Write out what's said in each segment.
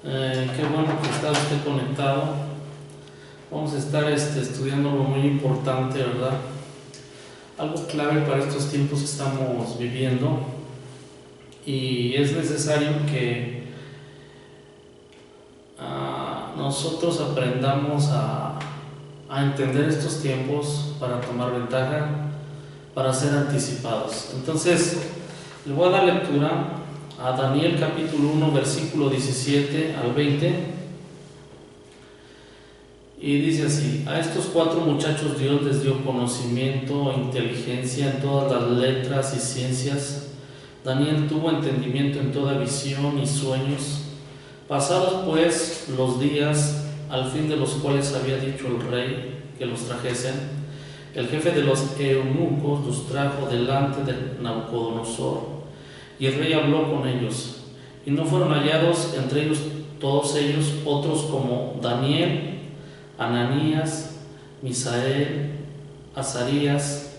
Qué bueno que está usted conectado. Vamos a estar estudiando algo muy importante, ¿verdad? Algo clave para estos tiempos que estamos viviendo, y es necesario que nosotros aprendamos a entender estos tiempos para tomar ventaja, para ser anticipados. Entonces, le voy a dar lectura a Daniel capítulo 1, versículo 17 al 20. Y dice así: a estos 4 muchachos Dios les dio conocimiento e inteligencia en todas las letras y ciencias. Daniel tuvo entendimiento en toda visión y sueños. Pasados pues los días, al fin de los cuales había dicho el rey que los trajesen, el jefe de los eunucos los trajo delante de Nabucodonosor, y el rey habló con ellos, y no fueron hallados entre ellos todos ellos otros como Daniel, Ananías, Misael, Azarías.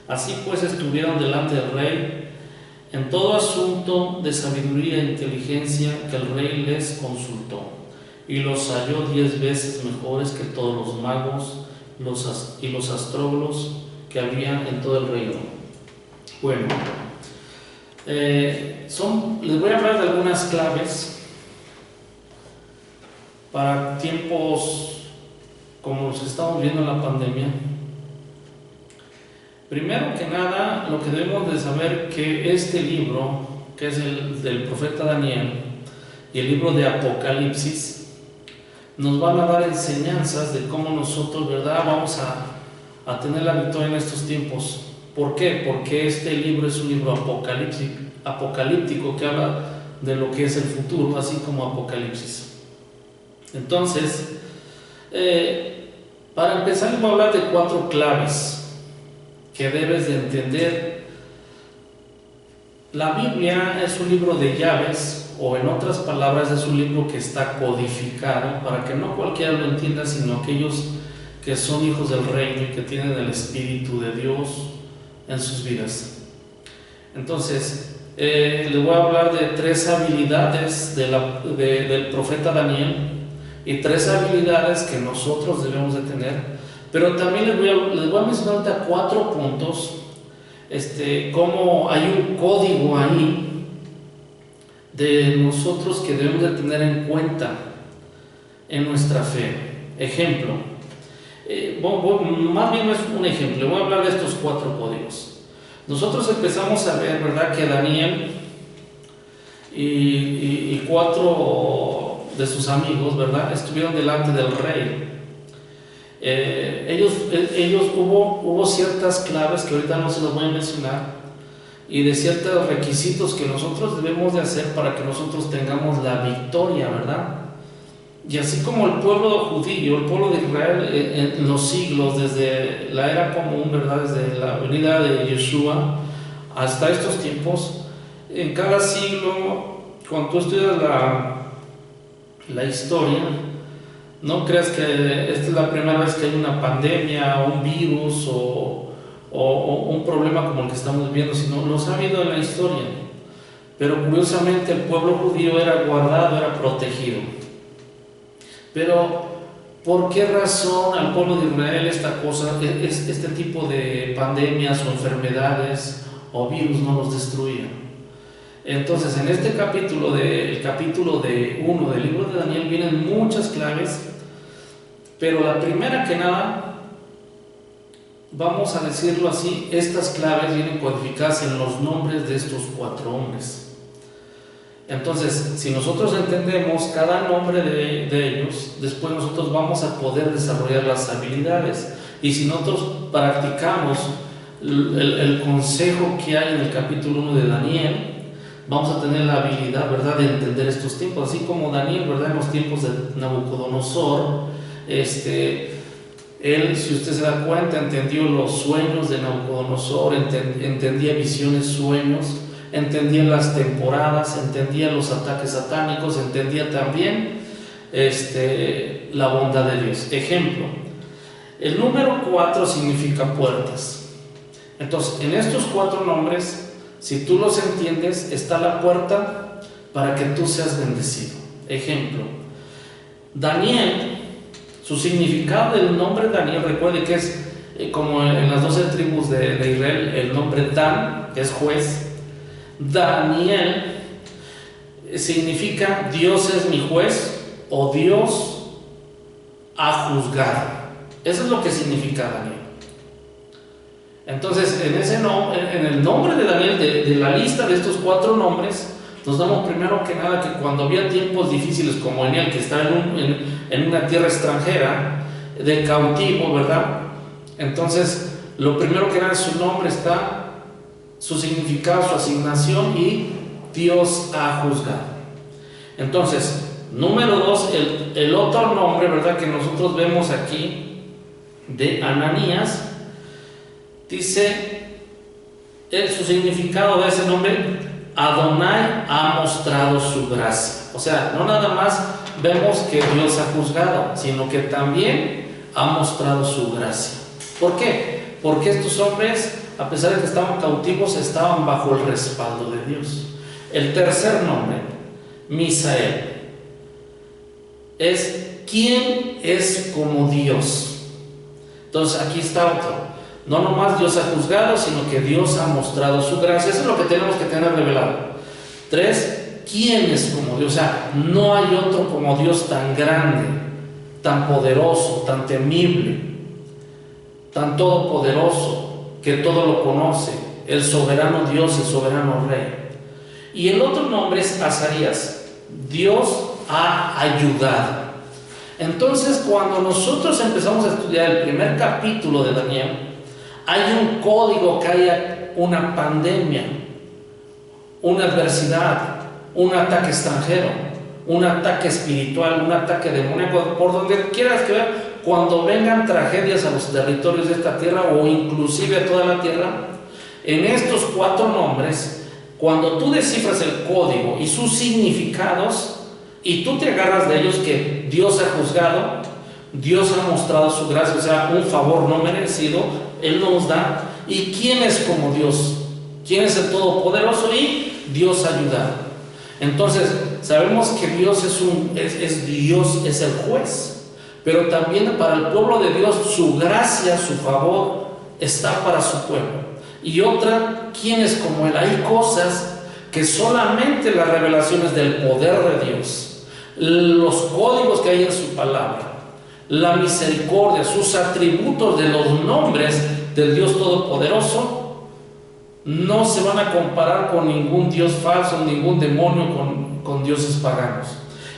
Así pues estuvieron delante del rey en todo asunto de sabiduría e inteligencia que el rey les consultó, y los halló 10 veces mejores que todos los magos y los astrólogos que había en todo el reino. Bueno, les voy a hablar de algunas claves para tiempos como los que estamos viendo en la pandemia. Primero que nada, lo que debemos de saber, que este libro, que es el del profeta Daniel, y el libro de Apocalipsis, nos van a dar enseñanzas de cómo nosotros, ¿verdad?, vamos a tener la victoria en estos tiempos. ¿Por qué? Porque este libro es un libro apocalíptico que habla de lo que es el futuro, así como Apocalipsis. Entonces, para empezar, les voy a hablar de 4 claves que debes de entender. La Biblia es un libro de llaves, o en otras palabras, es un libro que está codificado para que no cualquiera lo entienda, sino aquellos que son hijos del reino y que tienen el Espíritu de Dios en sus vidas. Entonces, les voy a hablar de 3 habilidades del profeta Daniel, y 3 habilidades que nosotros debemos de tener. Pero también les voy a mencionar ahorita 4 puntos, como hay un código ahí de nosotros que debemos de tener en cuenta en nuestra fe. Ejemplo, más bien no es un ejemplo, voy a hablar de estos 4 códigos. Nosotros empezamos a ver, ¿verdad?, que Daniel y 4 de sus amigos, ¿verdad?, estuvieron delante del rey. Ellos hubo ciertas claves que ahorita no se las voy a mencionar, y de ciertos requisitos que nosotros debemos de hacer para que nosotros tengamos la victoria, ¿verdad? Y así como el pueblo judío, el pueblo de Israel, en los siglos, desde la era común, ¿verdad?, desde la venida de Yeshua hasta estos tiempos, en cada siglo, cuando tú estudias la historia, no creas que esta es la primera vez que hay una pandemia o un virus o un problema como el que estamos viviendo, sino los ha habido en la historia. Pero curiosamente el pueblo judío era guardado, era protegido. Pero ¿por qué razón al pueblo de Israel este tipo de pandemias o enfermedades o virus no los destruían? Entonces, en este capítulo, el capítulo 1 del libro de Daniel, vienen muchas claves, pero la primera que nada, vamos a decirlo así, estas claves vienen codificadas en los nombres de estos 4 hombres. Entonces, si nosotros entendemos cada nombre de ellos, después nosotros vamos a poder desarrollar las habilidades. Y si nosotros practicamos el consejo que hay en el capítulo 1 de Daniel, vamos a tener la habilidad, ¿verdad?, de entender estos tiempos. Así como Daniel, ¿verdad?, en los tiempos de Nabucodonosor, él, si usted se da cuenta, entendió los sueños de Nabucodonosor, entendía visiones, sueños, entendía las temporadas, entendía los ataques satánicos, entendía también la bondad de Dios. Ejemplo, el número 4 significa puertas. Entonces, en estos 4 nombres, si tú los entiendes, está la puerta para que tú seas bendecido. Ejemplo, Daniel, su significado del nombre Daniel, recuerde que es como en las 12 tribus de Israel, el nombre Dan es juez. Daniel significa Dios es mi juez o Dios ha juzgado. Eso es lo que significa Daniel. Entonces, en el nombre de Daniel, de la lista de estos 4 nombres, nos damos primero que nada que cuando había tiempos difíciles como Daniel, que estaba en una tierra extranjera, de cautivo, ¿verdad? Entonces, lo primero que era en su nombre está su significado, su asignación y Dios ha juzgado. Entonces, número 2, el otro nombre, ¿verdad?, que nosotros vemos aquí de Ananías, dice su significado de ese nombre: Adonai ha mostrado su gracia. O sea, no nada más vemos que Dios ha juzgado, sino que también ha mostrado su gracia. ¿Por qué? Porque estos hombres, a pesar de que estaban cautivos, estaban bajo el respaldo de Dios. El tercer nombre, Misael, es ¿quién es como Dios? Entonces aquí está otro. No nomás Dios ha juzgado, sino que Dios ha mostrado su gracia. Eso es lo que tenemos que tener revelado. 3, ¿quién es como Dios? O sea, no hay otro como Dios tan grande, tan poderoso, tan temible, tan todopoderoso, que todo lo conoce, el soberano Dios, el soberano Rey. Y el otro nombre es Azarías, Dios ha ayudado. Entonces, cuando nosotros empezamos a estudiar el primer capítulo de Daniel, hay un código que haya una pandemia, una adversidad, un ataque extranjero, un ataque espiritual, un ataque demoníaco, por donde quieras que veas. Cuando vengan tragedias a los territorios de esta tierra o inclusive a toda la tierra, en estos 4 nombres, cuando tú descifras el código y sus significados y tú te agarras de ellos, que Dios ha juzgado, Dios ha mostrado su gracia, o sea, un favor no merecido, Él nos da. ¿Y quién es como Dios? ¿Quién es el Todopoderoso? Y Dios ha ayudado. Entonces, sabemos que Dios es Dios, es el juez. Pero también para el pueblo de Dios, su gracia, su favor, está para su pueblo. Y otra, ¿quién es como Él? Hay cosas que solamente las revelaciones del poder de Dios, los códigos que hay en su palabra, la misericordia, sus atributos de los nombres del Dios Todopoderoso, no se van a comparar con ningún Dios falso, ningún demonio, con dioses paganos.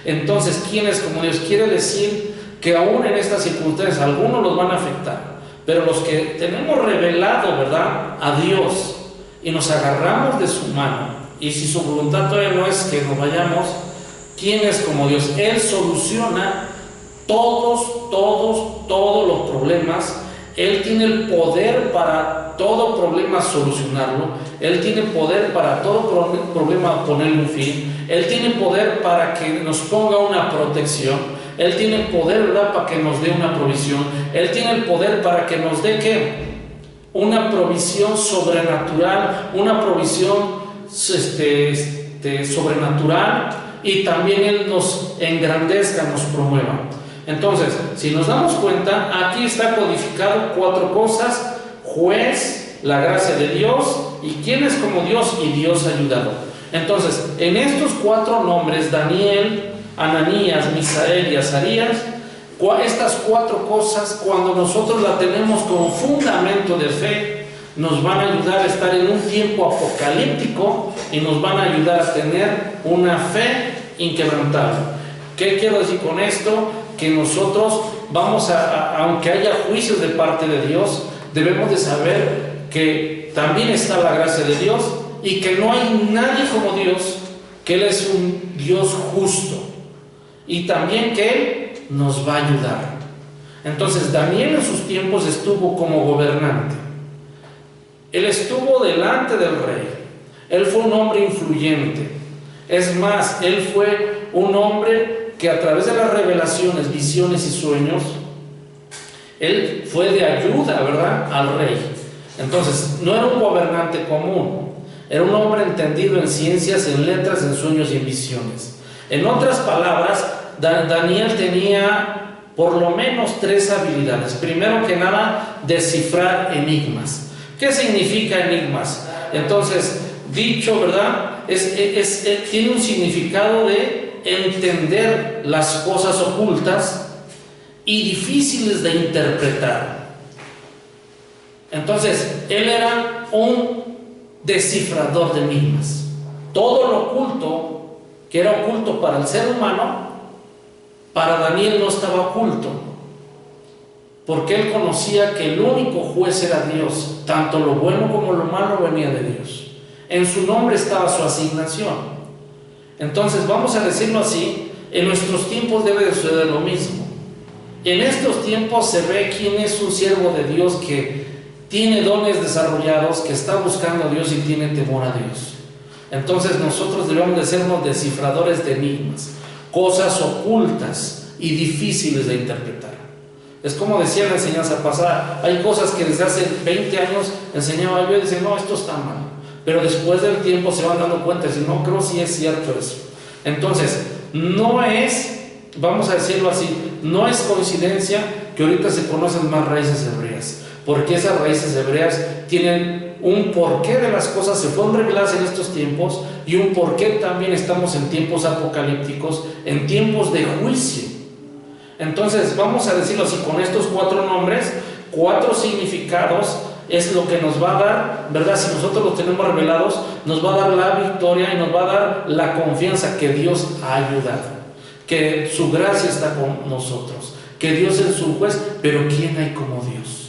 Entonces, ¿quién es como Dios? Quiere decir que aún en estas circunstancias algunos los van a afectar, pero los que tenemos revelado, ¿verdad?, a Dios y nos agarramos de su mano, y si su voluntad todavía no es que nos vayamos, ¿quién es como Dios? Él soluciona todos los problemas. Él tiene el poder para todo problema solucionarlo. Él tiene poder para todo problema ponerle un fin. Él tiene poder para que nos ponga una protección. Él tiene poder, ¿verdad?, para que nos dé una provisión. Él tiene el poder para que nos dé, ¿qué? Una provisión sobrenatural, una provisión sobrenatural, y también Él nos engrandezca, nos promueva. Entonces, si nos damos cuenta, aquí está codificado 4 cosas: juez, la gracia de Dios, y quién es como Dios, y Dios ha ayudado. Entonces, en estos 4 nombres, Daniel, Ananías, Misael y Azarías, estas 4 cosas, cuando nosotros las tenemos como fundamento de fe, nos van a ayudar a estar en un tiempo apocalíptico y nos van a ayudar a tener una fe inquebrantable. ¿Qué quiero decir con esto? Que nosotros vamos aunque haya juicios de parte de Dios, debemos de saber que también está la gracia de Dios y que no hay nadie como Dios, que Él es un Dios justo y también que Él nos va a ayudar. Entonces, Daniel en sus tiempos estuvo como gobernante. Él estuvo delante del rey. Él fue un hombre influyente. Es más, él fue un hombre que a través de las revelaciones, visiones y sueños, él fue de ayuda, ¿verdad?, al rey. Entonces, no era un gobernante común. Era un hombre entendido en ciencias, en letras, en sueños y en visiones. En otras palabras, Daniel tenía por lo menos 3 habilidades. Primero que nada, descifrar enigmas. ¿Qué significa enigmas? Entonces, dicho, ¿verdad? Tiene un significado de entender las cosas ocultas y difíciles de interpretar. Entonces, él era un descifrador de enigmas. Todo lo oculto, que era oculto para el ser humano, para Daniel no estaba oculto, porque él conocía que el único juez era Dios. Tanto lo bueno como lo malo venía de Dios. En su nombre estaba su asignación. Entonces, vamos a decirlo así, en nuestros tiempos debe de suceder lo mismo. En estos tiempos se ve quién es un siervo de Dios que tiene dones desarrollados, que está buscando a Dios y tiene temor a Dios. Entonces nosotros debemos de ser unos descifradores de enigmas, cosas ocultas y difíciles de interpretar. Es como decía en la enseñanza pasada, hay cosas que desde hace 20 años enseñaba yo y decía, no, esto está mal. Pero después del tiempo se van dando cuenta y dicen, no, creo si es cierto eso. Entonces, no es, vamos a decirlo así, no es coincidencia que ahorita se conocen más raíces hebreas, porque esas raíces hebreas tienen un porqué de las cosas, se fueron reveladas en estos tiempos, y un porqué también estamos en tiempos apocalípticos, en tiempos de juicio. Entonces, vamos a decirlo así, con estos 4 nombres, 4 significados, es lo que nos va a dar, ¿verdad? Si nosotros los tenemos revelados, nos va a dar la victoria y nos va a dar la confianza que Dios ha ayudado, que su gracia está con nosotros, que Dios es su juez, pero ¿quién hay como Dios?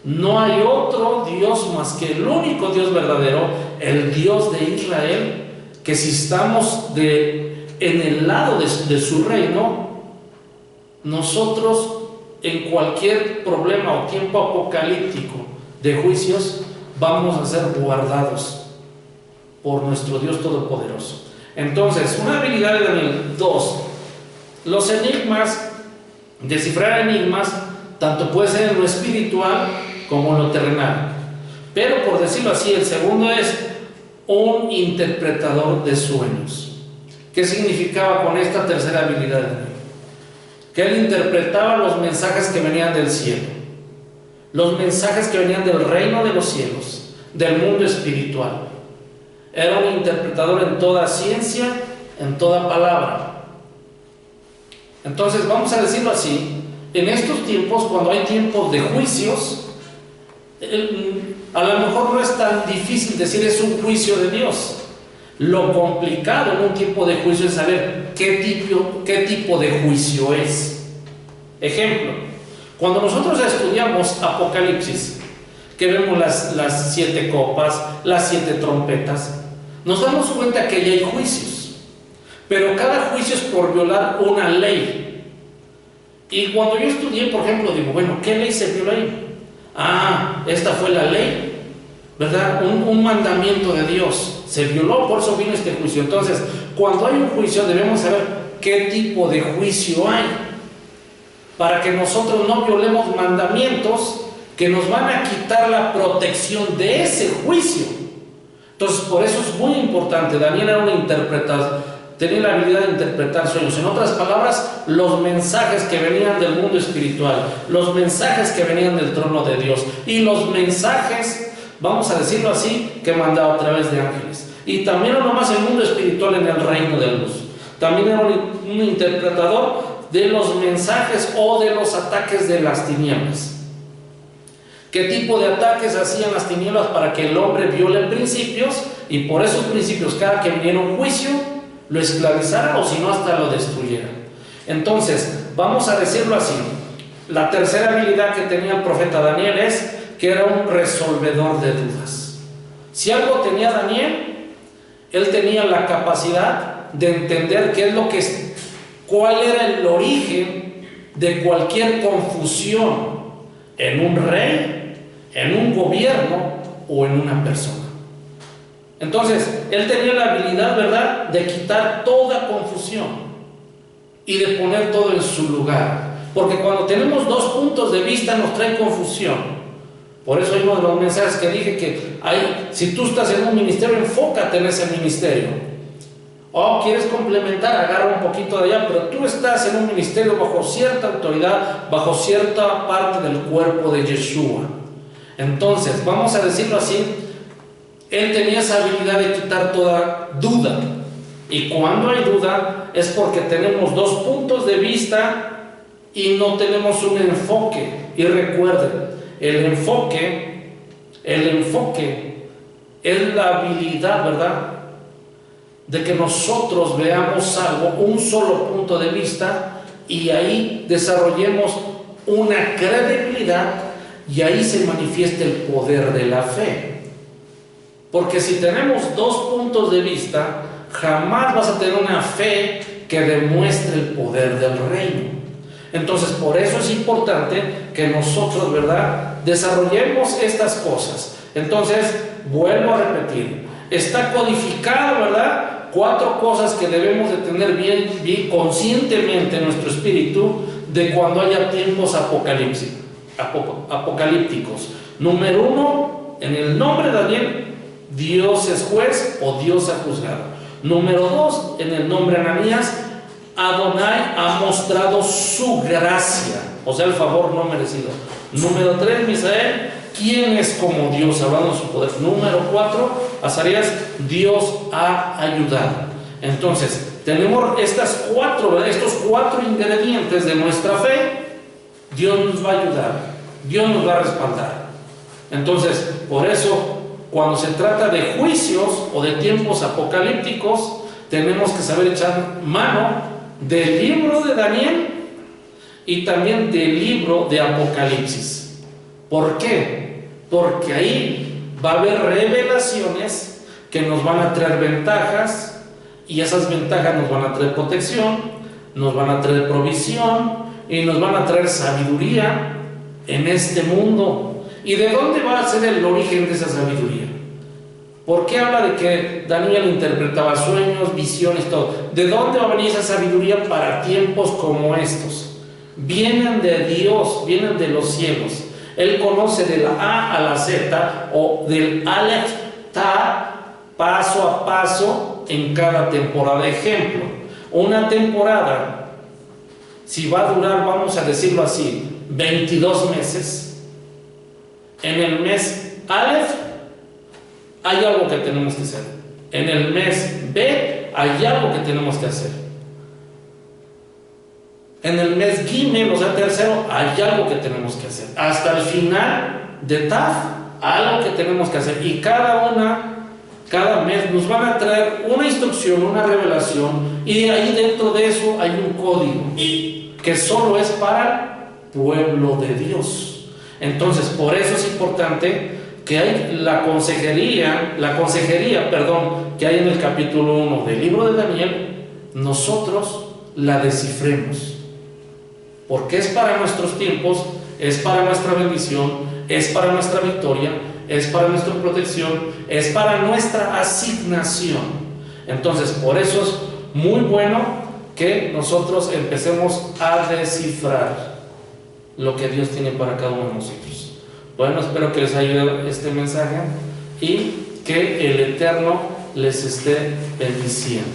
No hay otro Dios más que el único Dios verdadero, el Dios de Israel, que si estamos en el lado de su reino, nosotros en cualquier problema o tiempo apocalíptico de juicios vamos a ser guardados por nuestro Dios Todopoderoso. Entonces, una habilidad de Daniel. 2, los enigmas, descifrar enigmas, tanto puede ser en lo espiritual como en lo terrenal. Pero por decirlo así, el segundo es un interpretador de sueños. ¿Qué significaba con esta tercera habilidad de Daniel? Que él interpretaba los mensajes que venían del cielo, los mensajes que venían del reino de los cielos, del mundo espiritual. Era un interpretador en toda ciencia, en toda palabra. Entonces, vamos a decirlo así, en estos tiempos, cuando hay tiempos de juicios, a lo mejor no es tan difícil decir es un juicio de Dios. Lo complicado en un tiempo de juicio es saber qué tipo de juicio es. Ejemplo, cuando nosotros estudiamos Apocalipsis, que vemos las 7 copas, las 7 trompetas, nos damos cuenta que ya hay juicios, pero cada juicio es por violar una ley. Y cuando yo estudié, por ejemplo, digo, bueno, ¿qué ley se violó ahí? Esta fue la ley, ¿verdad? Un mandamiento de Dios se violó, por eso vino este juicio. Entonces, cuando hay un juicio debemos saber qué tipo de juicio hay, para que nosotros no violemos mandamientos que nos van a quitar la protección de ese juicio. Entonces, por eso es muy importante. Daniel era un interpretador, tenía la habilidad de interpretar sueños. En otras palabras, los mensajes que venían del mundo espiritual, los mensajes que venían del trono de Dios y los mensajes, vamos a decirlo así, que mandaba a través de ángeles. Y también no nomás el mundo espiritual en el reino de luz, también era un interpretador de los mensajes o de los ataques de las tinieblas. ¿Qué tipo de ataques hacían las tinieblas para que el hombre viole principios? Y por esos principios, cada que viniera un juicio, lo esclavizara o si no hasta lo destruyera. Entonces, vamos a decirlo así, la tercera habilidad que tenía el profeta Daniel es que era un resolvedor de dudas. Si algo tenía Daniel, él tenía la capacidad de entender cuál era el origen de cualquier confusión en un rey, en un gobierno o en una persona. Entonces, él tenía la habilidad, ¿verdad?, de quitar toda confusión y de poner todo en su lugar. Porque cuando tenemos dos puntos de vista nos trae confusión. Por eso hay uno de los mensajes que dije que si tú estás en un ministerio, enfócate en ese ministerio. O quieres complementar, agarra un poquito de allá, pero tú estás en un ministerio bajo cierta autoridad, bajo cierta parte del cuerpo de Yeshua. Entonces, vamos a decirlo así, él tenía esa habilidad de quitar toda duda. Y cuando hay duda es porque tenemos dos puntos de vista y no tenemos un enfoque. Y recuerden, el enfoque es la habilidad, ¿verdad?, de que nosotros veamos algo, un solo punto de vista, y ahí desarrollemos una credibilidad, y ahí se manifiesta el poder de la fe. Porque si tenemos dos puntos de vista, jamás vas a tener una fe que demuestre el poder del reino. Entonces, por eso es importante que nosotros, ¿verdad?, desarrollemos estas cosas. Entonces, vuelvo a repetir, está codificado, ¿verdad?, 4 cosas que debemos de tener bien conscientemente en nuestro espíritu de cuando haya tiempos apocalípticos. Número 1, en el nombre de Daniel, Dios es juez o Dios ha juzgado. Número 2, en el nombre de Ananías, Adonai ha mostrado su gracia, o sea, el favor no merecido. Número 3, Misael, ¿quién es como Dios? Hablando de su poder. Número 4, Azarías, Dios ha ayudado. Entonces, tenemos estos 4 ingredientes de nuestra fe. Dios nos va a ayudar, Dios nos va a respaldar. Entonces, por eso, cuando se trata de juicios o de tiempos apocalípticos, tenemos que saber echar mano del libro de Daniel y también del libro de Apocalipsis. ¿Por qué? Porque ahí va a haber revelaciones que nos van a traer ventajas, y esas ventajas nos van a traer protección, nos van a traer provisión y nos van a traer sabiduría en este mundo. ¿Y de dónde va a ser el origen de esa sabiduría? ¿Por qué habla de que Daniel interpretaba sueños, visiones, todo? ¿De dónde va a venir esa sabiduría para tiempos como estos? Vienen de Dios, vienen de los cielos. Él conoce de la A a la Z, o del Aleph Ta, paso a paso en cada temporada. Ejemplo, una temporada, si va a durar, vamos a decirlo así, 22 meses, en el mes Aleph hay algo que tenemos que hacer. En el mes B hay algo que tenemos que hacer. En el mes Gimel, o sea, tercero, hay algo que tenemos que hacer. Hasta el final de Taf, algo que tenemos que hacer. Y cada mes nos van a traer una instrucción, una revelación, y ahí dentro de eso hay un código que solo es para el pueblo de Dios. Entonces, por eso es importante que hay la consejería, que hay en el capítulo 1 del libro de Daniel, nosotros la descifremos, porque es para nuestros tiempos, es para nuestra bendición, es para nuestra victoria, es para nuestra protección, es para nuestra asignación. Entonces, por eso es muy bueno que nosotros empecemos a descifrar lo que Dios tiene para cada uno de nosotros. Bueno, espero que les ayude este mensaje y que el Eterno les esté bendiciendo.